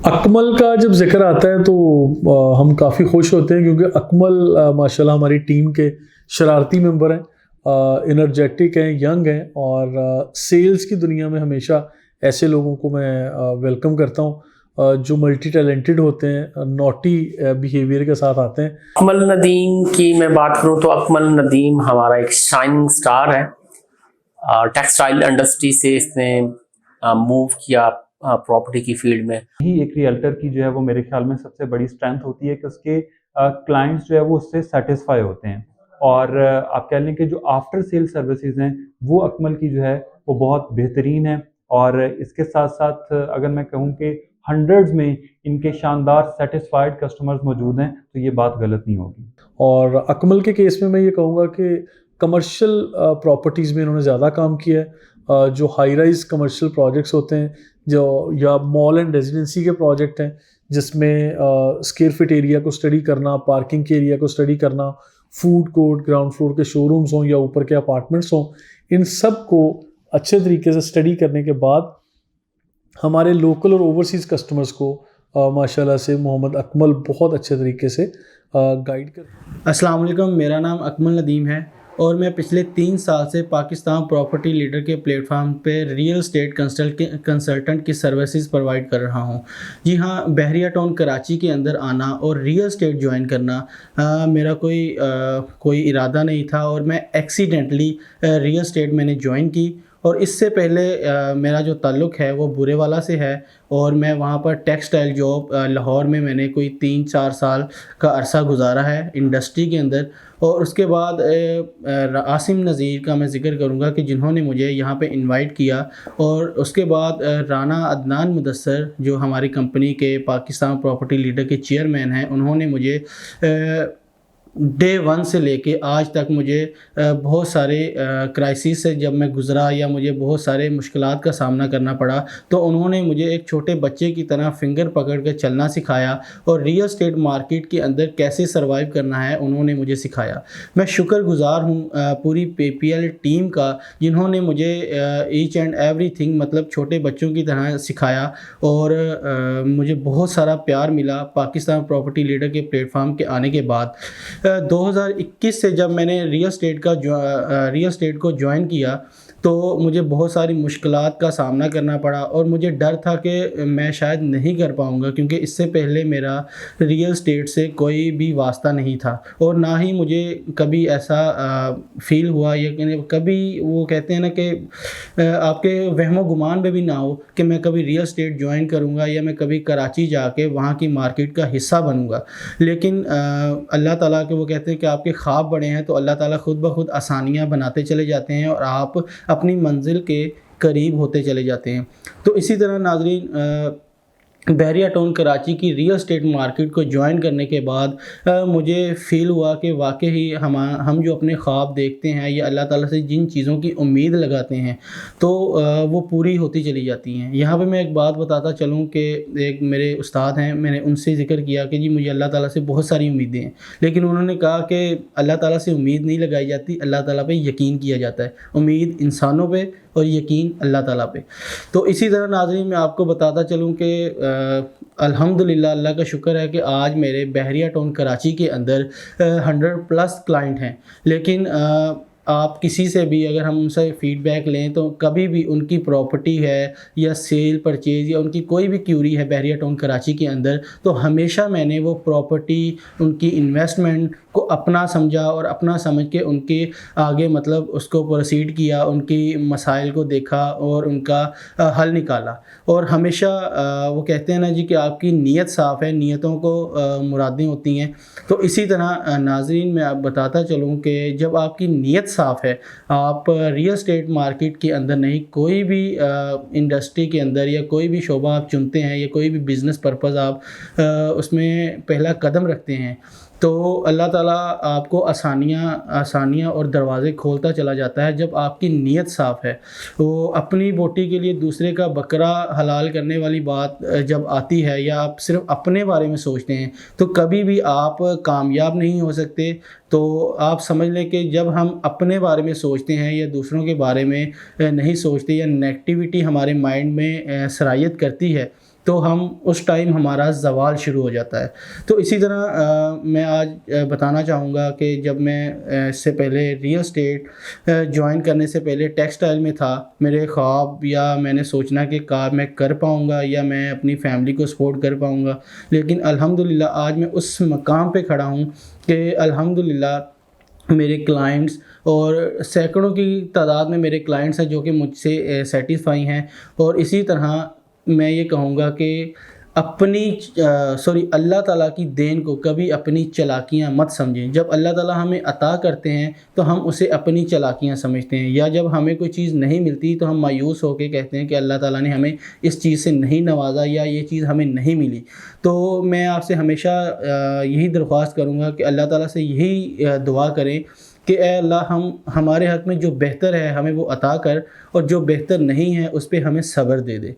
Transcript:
اکمل کا جب ذکر آتا ہے تو ہم کافی خوش ہوتے ہیں کیونکہ اکمل ماشاءاللہ ہماری ٹیم کے شرارتی ممبر ہیں، انرجیٹک ہیں، ینگ ہیں، اور سیلز کی دنیا میں ہمیشہ ایسے لوگوں کو میں ویلکم کرتا ہوں جو ملٹی ٹیلنٹڈ ہوتے ہیں، نوٹی بیہیویئر کے ساتھ آتے ہیں۔ اکمل ندیم کی میں بات کروں تو اکمل ندیم ہمارا ایک شائننگ سٹار ہے۔ ٹیکسٹائل انڈسٹری سے اس نے موو کیا پراپرٹی کی فیلڈ میں۔ ہی ایک ریئلٹر کی جو ہے وہ میرے خیال میں سب سے بڑی اسٹرینتھ ہوتی ہے کہ اس کے کلائنٹس جو ہے وہ اس سے سیٹسفائی ہوتے ہیں، اور آپ کہہ لیں کہ جو آفٹر سیل سروسز ہیں وہ اکمل کی جو ہے وہ بہت بہترین ہے، اور اس کے ساتھ ساتھ اگر میں کہوں کہ ہنڈریڈز میں ان کے شاندار سیٹسفائیڈ کسٹمرز موجود ہیں تو یہ بات غلط نہیں ہوگی۔ اور اکمل کے کیس میں یہ کہوں گا کہ کمرشل پراپرٹیز میں انہوں نے زیادہ کام کیا ہے، جو ہائی رائز کمرشل پروجیکٹس ہوتے ہیں جو یا مال اینڈ ریزیڈنسی کے پروجیکٹ ہیں جس میں اسکیئر فٹ ایریا کو اسٹڈی کرنا، پارکنگ کے ایریا کو اسٹڈی کرنا، فوڈ کورٹ، گراؤنڈ فلور کے شو رومز ہوں یا اوپر کے اپارٹمنٹس ہوں، ان سب کو اچھے طریقے سے اسٹڈی کرنے کے بعد ہمارے لوکل اور اوورسیز کسٹمرز کو ماشاءاللہ سے محمد اکمل بہت اچھے طریقے سے گائیڈ کر۔ السلام علیکم، میرا نام اکمل ندیم ہے اور میں پچھلے 3 سال سے پاکستان پراپرٹی لیڈر کے پلیٹ فارم پہ ریئل اسٹیٹ کنسلٹنٹ کی سروسز پرووائڈ کر رہا ہوں۔ جی ہاں، بحریہ ٹاؤن کراچی کے اندر آنا اور ریئل اسٹیٹ جوائن کرنا میرا کوئی ارادہ نہیں تھا، اور میں ایکسیڈنٹلی ریئل اسٹیٹ میں نے جوائن کی، اور اس سے پہلے میرا جو تعلق ہے وہ بورے والا سے ہے، اور میں وہاں پر ٹیکسٹائل جاب لاہور میں نے کوئی 3-4 سال کا عرصہ گزارا ہے انڈسٹری کے اندر۔ اور اس کے بعد عاصم نذیر کا میں ذکر کروں گا کہ جنہوں نے مجھے یہاں پہ انوائٹ کیا، اور اس کے بعد رانا عدنان مدثر جو ہماری کمپنی کے پاکستان پراپرٹی لیڈر کے چیئرمین ہیں، انہوں نے مجھے ڈے 1 سے لے کے آج تک مجھے بہت سارے کرائسس سے جب میں گزرا یا مجھے بہت سارے مشکلات کا سامنا کرنا پڑا، تو انہوں نے مجھے ایک چھوٹے بچے کی طرح فنگر پکڑ کے چلنا سکھایا، اور ریئل اسٹیٹ مارکیٹ کے اندر کیسے سروائیو کرنا ہے انہوں نے مجھے سکھایا۔ میں شکر گزار ہوں پوری پی ایل ٹیم کا، جنہوں نے مجھے ایچ اینڈ ایوری تھنگ مطلب چھوٹے بچوں کی طرح سکھایا، اور مجھے بہت سارا پیار ملا پاکستان پراپرٹی لیڈر کے پلیٹ فارم کے آنے کے بعد۔ 2021 سے جب میں نے ریئل اسٹیٹ کو جوائن کیا تو مجھے بہت ساری مشکلات کا سامنا کرنا پڑا، اور مجھے ڈر تھا کہ میں شاید نہیں کر پاؤں گا، کیونکہ اس سے پہلے میرا ریئل اسٹیٹ سے کوئی بھی واسطہ نہیں تھا، اور نہ ہی مجھے کبھی ایسا فیل ہوا، یا کبھی وہ کہتے ہیں نا کہ آپ کے وہم و گمان میں بھی نہ ہو کہ میں کبھی ریئل اسٹیٹ جوائن کروں گا یا میں کبھی کراچی جا کے وہاں کی مارکیٹ کا حصہ بنوں گا۔ لیکن اللہ تعالیٰ کے وہ کہتے ہیں کہ آپ کے خواب بڑے ہیں تو اللہ تعالیٰ خود بخود آسانیاں بناتے چلے جاتے ہیں، اور آپ اپنی منزل کے قریب ہوتے چلے جاتے ہیں۔ تو اسی طرح ناظرین، بحریہ ٹاؤن کراچی کی ریئل اسٹیٹ مارکیٹ کو جوائن کرنے کے بعد مجھے فیل ہوا کہ واقعی ہم جو اپنے خواب دیکھتے ہیں یا اللہ تعالیٰ سے جن چیزوں کی امید لگاتے ہیں تو وہ پوری ہوتی چلی جاتی ہیں۔ یہاں پہ میں ایک بات بتاتا چلوں کہ ایک میرے استاد ہیں، میں نے ان سے ذکر کیا کہ جی مجھے اللہ تعالیٰ سے بہت ساری امیدیں ہیں، لیکن انہوں نے کہا کہ اللہ تعالیٰ سے امید نہیں لگائی جاتی، اللہ تعالیٰ پہ یقین کیا جاتا ہے، امید انسانوں پہ اور یقین اللہ تعالیٰ پہ۔ تو اسی طرح ناظرین میں آپ کو بتاتا چلوں کہ الحمدللہ اللہ کا شکر ہے کہ آج میرے بحریہ ٹاؤن کراچی کے اندر 100+ کلائنٹ ہیں، لیکن آپ کسی سے بھی اگر ہم ان سے فیڈ بیک لیں تو کبھی بھی ان کی پراپرٹی ہے یا سیل پرچیز یا ان کی کوئی بھی کیوری ہے بحریہ ٹاؤن کراچی کے اندر، تو ہمیشہ میں نے وہ پراپرٹی ان کی انویسٹمنٹ کو اپنا سمجھا اور اپنا سمجھ کے ان کے آگے مطلب اس کو پروسیڈ کیا، ان کی مسائل کو دیکھا اور ان کا حل نکالا۔ اور ہمیشہ وہ کہتے ہیں نا جی کہ آپ کی نیت صاف ہے، نیتوں کو مرادیں ہوتی ہیں۔ تو اسی طرح ناظرین میں آپ بتاتا چلوں کہ جب آپ کی نیت صاف ہے، آپ ریئل اسٹیٹ مارکیٹ کے اندر نہیں، کوئی بھی انڈسٹری کے اندر یا کوئی بھی شعبہ آپ چنتے ہیں یا کوئی بھی بزنس پرپز آپ اس میں پہلا قدم رکھتے ہیں، تو اللہ تعالیٰ آپ کو آسانیاں اور دروازے کھولتا چلا جاتا ہے جب آپ کی نیت صاف ہے۔ وہ اپنی بوٹی کے لیے دوسرے کا بکرا حلال کرنے والی بات جب آتی ہے یا آپ صرف اپنے بارے میں سوچتے ہیں تو کبھی بھی آپ کامیاب نہیں ہو سکتے۔ تو آپ سمجھ لیں کہ جب ہم اپنے بارے میں سوچتے ہیں یا دوسروں کے بارے میں نہیں سوچتے یا نیگیٹیوٹی ہمارے مائنڈ میں سرایت کرتی ہے تو ہم اس ٹائم ہمارا زوال شروع ہو جاتا ہے. تو اسی طرح میں آج بتانا چاہوں گا کہ جب میں اس سے پہلے ریئل اسٹیٹ جوائن کرنے سے پہلے ٹیکسٹائل میں تھا، میرے خواب یا میں نے سوچنا کہ کار میں کر پاؤں گا یا میں اپنی فیملی کو سپورٹ کر پاؤں گا، لیکن الحمدللہ آج میں اس مقام پہ کھڑا ہوں کہ الحمدللہ میرے کلائنٹس اور سینکڑوں کی تعداد میں میرے کلائنٹس ہیں جو کہ مجھ سے سیٹسفائی ہیں. اور اسی طرح میں یہ کہوں گا کہ اللہ تعالیٰ کی دین کو کبھی اپنی چالاکیاں مت سمجھیں. جب اللہ تعالیٰ ہمیں عطا کرتے ہیں تو ہم اسے اپنی چالاکیاں سمجھتے ہیں، یا جب ہمیں کوئی چیز نہیں ملتی تو ہم مایوس ہو کے کہتے ہیں کہ اللہ تعالیٰ نے ہمیں اس چیز سے نہیں نوازا یا یہ چیز ہمیں نہیں ملی. تو میں آپ سے ہمیشہ یہی درخواست کروں گا کہ اللہ تعالیٰ سے یہی دعا کریں کہ اے اللہ ہمارے حق میں جو بہتر ہے ہمیں وہ عطا کر، اور جو بہتر نہیں ہے اس پہ ہمیں صبر دے دے.